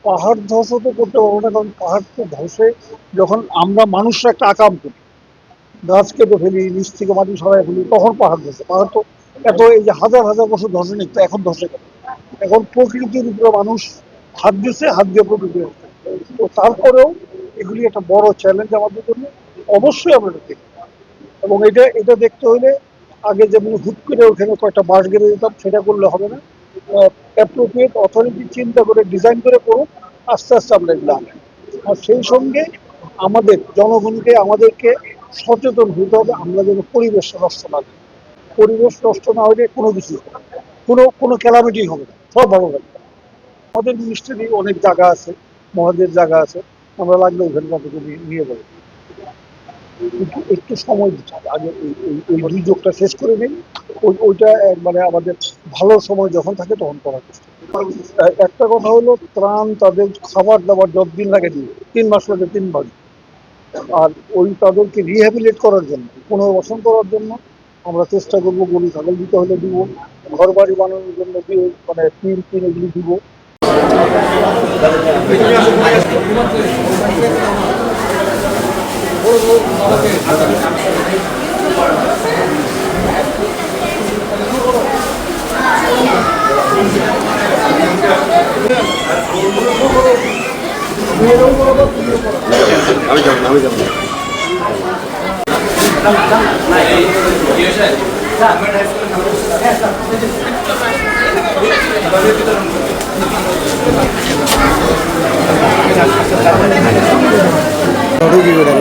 পাহাড় ধ্বংস তো করতে পারবো না, কারণ পাহাড় তো ধ্বসে যখন আমরা মানুষরা একটা আকাম করি, গাছ কেটে ফেলি, নিচ থেকে মাটি সরাই ফেলি, তখন পাহাড় ধসে। পাহাড় তো এত এই যে হাজার হাজার বছর ধসে নিত, এখন ধসে গেল। এখন প্রকৃতির উপরে মানুষ হাত দিচ্ছে, হাত দিয়ে প্রকৃতি হচ্ছে। তো তারপরেও এগুলি একটা বড় চ্যালেঞ্জ আমাদের জন্য। অবশ্যই আমরা এটা দেখি, এবং এটা এটা দেখতে হলে আগে যেমন হুট করে ওখানে কয়েকটা বাঁশ গেড়ে দিতাম, সেটা করলে হবে না। অ্যাপ্রোপ্রিয়েট অথরিটি চিন্তা করে ডিজাইন করে করুক, আস্তে আস্তে আমরা এগুলো আনি। আর সেই সঙ্গে আমাদের জনগণকে, আমাদেরকে সচেতন হতে হবে, আমরা যেন পরিবেশ নষ্ট না করি। পরিবেশ নষ্ট না হলে কোনো কিছু হবে না। কোনো ক্যালামিটি হবে না, সব ভালো থাকবে। আমাদের মিনিস্ট্রি অনেক জায়গা আছে, মহাদের জায়গা আছে, আমরা লাগলে ওখানে তাদেরকে নিয়ে যাবো। কিন্তু একটু সময় দিতে হবে, আগে এই দুর্যোগটা শেষ করে নেই। ওইটা মানে আমাদের ভালো সময় যখন থাকে তখন করার চেষ্টা করি। একটা কথা হলো, ত্রাণ তাদের খাবার দাবার যতদিন লাগে দিবে, 3 মাস লাগে 3 মাস। আর ওই তাদেরকে রিহ্যাবিলিট করার জন্য, পুনর্বাসন করার জন্য আমরা চেষ্টা করবো। গরু ছাগল দিতে হলে দিব, ঘর বাড়ি বানানোর জন্য দিয়ে মানে টিন এগুলি দিব। আমি যাব। কি করে